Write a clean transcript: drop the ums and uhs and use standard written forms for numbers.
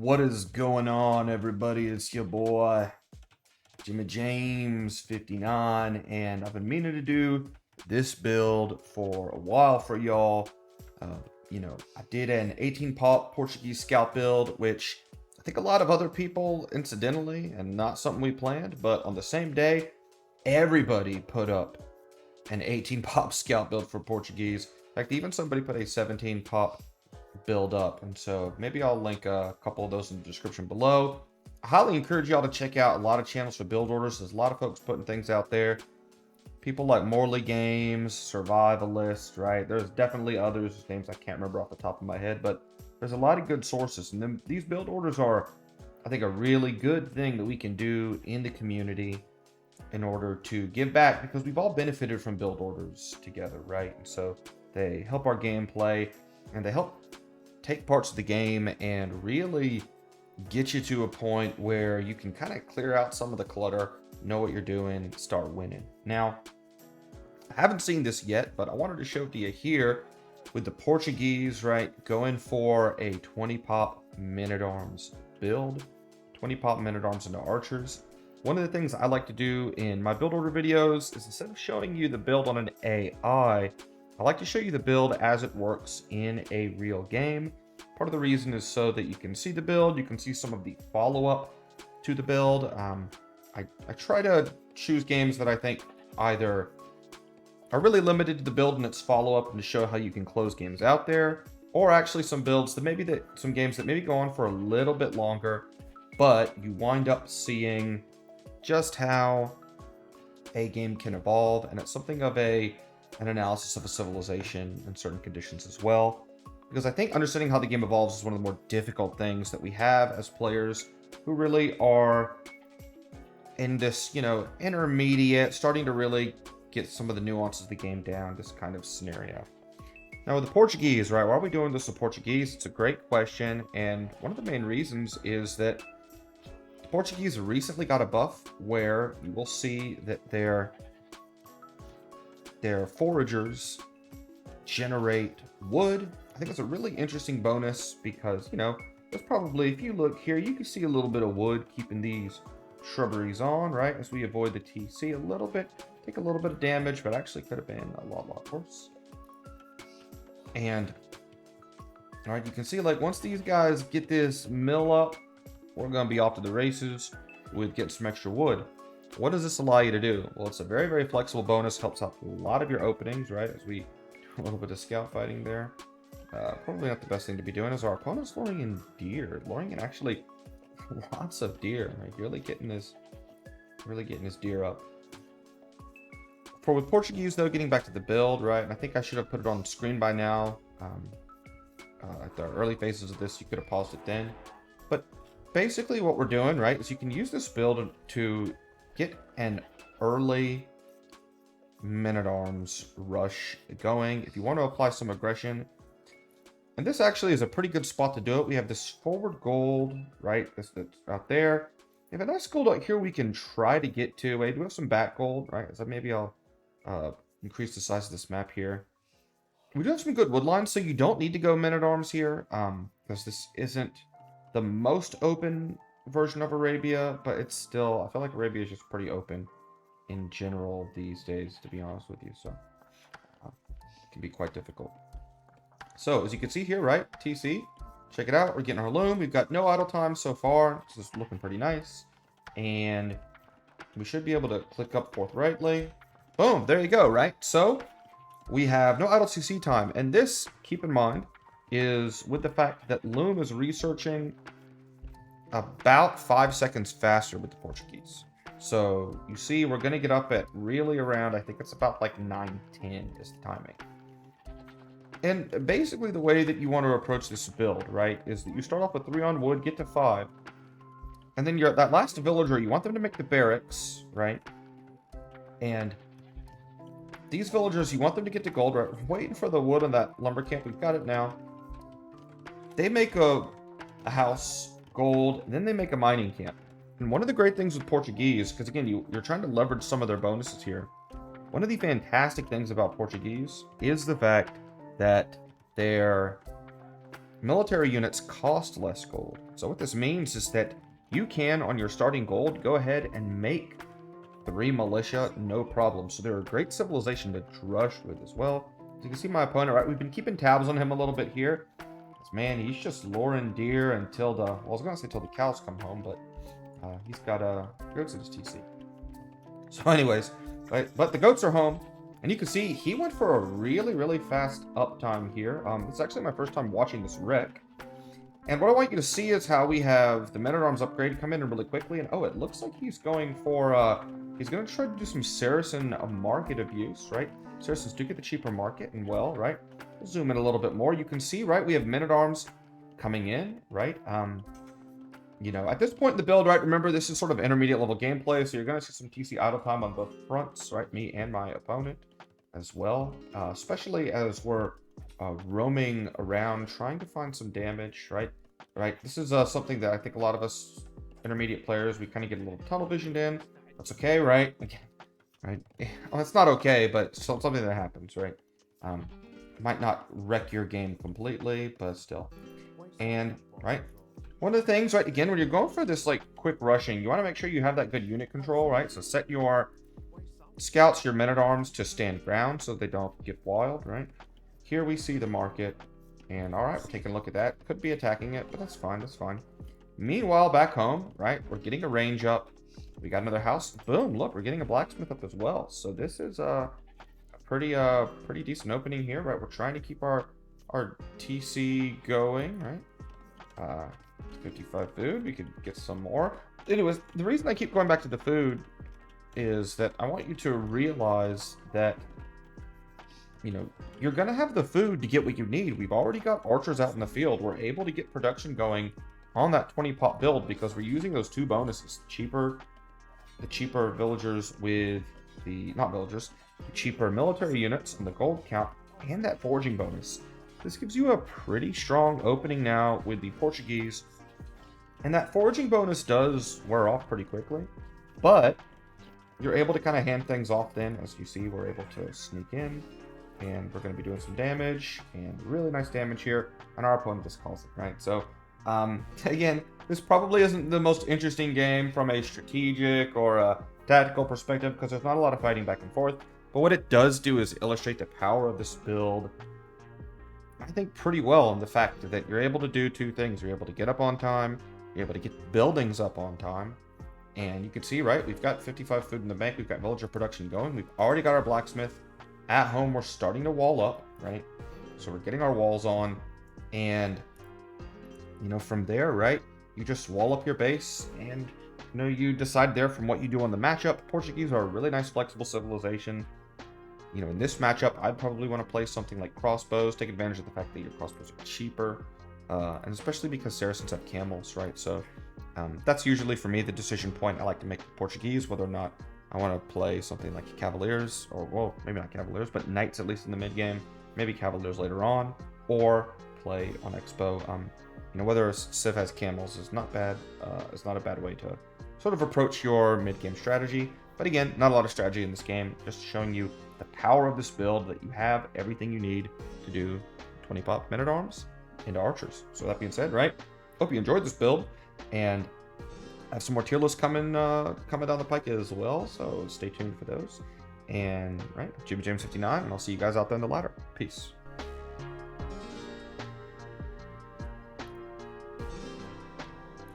What is going on, everybody? It's your boy, Jimmy James 59, and I've been meaning to do this build for a while for y'all. I did an 18 pop Portuguese scout build, which I think a lot of other people, incidentally, and not something we planned, but on the same day, everybody put up an 18 pop scout build for Portuguese. In fact, even somebody put a 17 pop build up, and so maybe I'll link a couple of those in the description below. I highly encourage y'all to check out a lot of channels for build orders. There's a lot of folks putting things out there. People like Morley Games, Survivalist, right? There's definitely others, names I can't remember off the top of my head, but there's a lot of good sources. And then these build orders are, I think, a really good thing that we can do in the community in order to give back, because we've all benefited from build orders together, right? And so they help our gameplay, and they help take parts of the game and really get you to a point where you can kind of clear out some of the clutter, know what you're doing, start winning. Now, I haven't seen this yet, but I wanted to show it to you here with the Portuguese, right? Going for a 20 pop men-at-arms build, 20 pop men-at-arms into archers. One of the things I like to do in my build order videos is, instead of showing you the build on an AI, I like to show you the build as it works in a real game. Part of the reason is so that you can see the build, you can see some of the follow-up to the build. I try to choose games that I think either are really limited to the build and its follow-up, and to show how you can close games out there, or actually some builds that some games that maybe go on for a little bit longer, but you wind up seeing just how a game can evolve, and it's something of an analysis of a civilization in certain conditions as well. Because I think understanding how the game evolves is one of the more difficult things that we have as players who really are in this, intermediate, starting to really get some of the nuances of the game down, this kind of scenario. Now with the Portuguese, right, why are we doing this with Portuguese? It's a great question, and one of the main reasons is that the Portuguese recently got a buff where you will see that their foragers generate wood. I think it's a really interesting bonus because, there's probably, if you look here, you can see a little bit of wood keeping these shrubberies on, right? As we avoid the TC a little bit, take a little bit of damage, but actually could have been a lot worse. And, all right, you can see, like, once these guys get this mill up, we're going to be off to the races with getting some extra wood. What does this allow you to do? Well, it's a very, very flexible bonus, helps out a lot of your openings, right? As we do a little bit of scout fighting there. Probably not the best thing to be doing, as our opponent's luring in deer. Luring in actually lots of deer. Right? Really getting his deer up. With Portuguese, though, getting back to the build, right? And I think I should have put it on screen by now. At the early phases of this, you could have paused it then. But basically what we're doing, right, is you can use this build to get an early men-at-arms rush going if you want to apply some aggression. And this actually is a pretty good spot to do it. We have this forward gold, right? That's out there. We have a nice gold out here we can try to get to. We do have some back gold, right? So maybe I'll increase the size of this map here. We do have some good wood lines, so you don't need to go men-at-arms here, because this isn't the most open version of Arabia, but it's still, I feel like Arabia is just pretty open in general these days, to be honest with you. So it can be quite difficult. So as you can see here, right, TC, check it out. We're getting our loom. We've got no idle time so far. This is looking pretty nice. And we should be able to click up forthrightly. Boom, there you go, right? So we have no idle CC time. And this, keep in mind, is with the fact that loom is researching about 5 seconds faster with the Portuguese. So you see, we're going to get up at really around, I think it's about like 9:10 is the timing. And basically the way that you want to approach this build, right, is that you start off with 3 on wood, get to 5. And then that last villager, you want them to make the barracks, right? And these villagers, you want them to get to gold, right? We're waiting for the wood on that lumber camp. We've got it now. They make a house, gold, and then they make a mining camp. And one of the great things with Portuguese, because again, you're trying to leverage some of their bonuses here. One of the fantastic things about Portuguese is the fact that their military units cost less gold. So what this means is that you can, on your starting gold, go ahead and make 3 militia, no problem. So they're a great civilization to rush with as well. As you can see my opponent, right? We've been keeping tabs on him a little bit here. Man, he's just luring deer until the, well, I was going to say till the cows come home, but he's got goats in his TC. So anyways, right, but the goats are home, and you can see he went for a really, really fast uptime here. This is actually my first time watching this wreck. And what I want you to see is how we have the men-at-arms upgrade come in really quickly, and oh, it looks like he's going for, he's going to try to do some Saracen market abuse, right? Saracens do get the cheaper market, and well, right? We'll zoom in a little bit more. You can see, right, we have men-at-arms coming in, right? You know, at this point in the build, right, remember this is sort of intermediate level gameplay, so you're going to see some TC idle time on both fronts, right? Me and my opponent as well, especially as we're roaming around trying to find some damage, right? Right, this is something that I think a lot of us intermediate players, we kind of get a little tunnel visioned in. That's okay, right? Right? Well, it's not okay, but it's something that happens, right? Might not wreck your game completely, but still. And, right, one of the things, right, again, when you're going for this, like, quick rushing, you want to make sure you have that good unit control, right? So set your scouts, your men-at-arms to stand ground so they don't get wild, right? Here we see the market, and all right, we're taking a look at that. Could be attacking it, but that's fine, that's fine. Meanwhile, back home, right, we're getting a range up. We got another house. Boom, look, we're getting a blacksmith up as well. So this is a pretty decent opening here, right? We're trying to keep our TC going, right? 55 food, we could get some more. Anyways, the reason I keep going back to the food is that I want you to realize that, you know, you're going to have the food to get what you need. We've already got archers out in the field. We're able to get production going on that 20 pop build because we're using those 2 bonuses. The cheaper villagers with the, not villagers, the cheaper military units and the gold count and that foraging bonus. This gives you a pretty strong opening now with the Portuguese. And that foraging bonus does wear off pretty quickly, but you're able to kind of hand things off then. As you see, we're able to sneak in, and we're going to be doing some damage, and really nice damage here, and our opponent just calls it, right? So, again, this probably isn't the most interesting game from a strategic or a tactical perspective, because there's not a lot of fighting back and forth, but what it does do is illustrate the power of this build, I think, pretty well, in the fact that you're able to do 2 things. You're able to get up on time, you're able to get buildings up on time, and you can see, right, we've got 55 food in the bank, we've got villager production going, we've already got our blacksmith. At home, we're starting to wall up, right? So we're getting our walls on, and, you know, from there, right, you just wall up your base, and, you know, you decide there from what you do on the matchup. Portuguese are a really nice flexible civilization. You know, in this matchup, I'd probably want to play something like crossbows, take advantage of the fact that your crossbows are cheaper, and especially because Saracens have camels, right? So that's usually, for me, the decision point. I like to make Portuguese, whether or not I want to play something like Cavaliers, or, well, maybe not Cavaliers, but Knights at least in the mid game, maybe Cavaliers later on, or play on Expo. You know, whether Civ has camels is not bad. It's not a bad way to sort of approach your mid game strategy. But again, not a lot of strategy in this game, just showing you the power of this build, that you have everything you need to do 20 pop men-at-arms into archers. So that being said, right, hope you enjoyed this build, and I have some more tier lists coming down the pike as well, so stay tuned for those. And right, Jimmy James 59, and I'll see you guys out there in the ladder. Peace.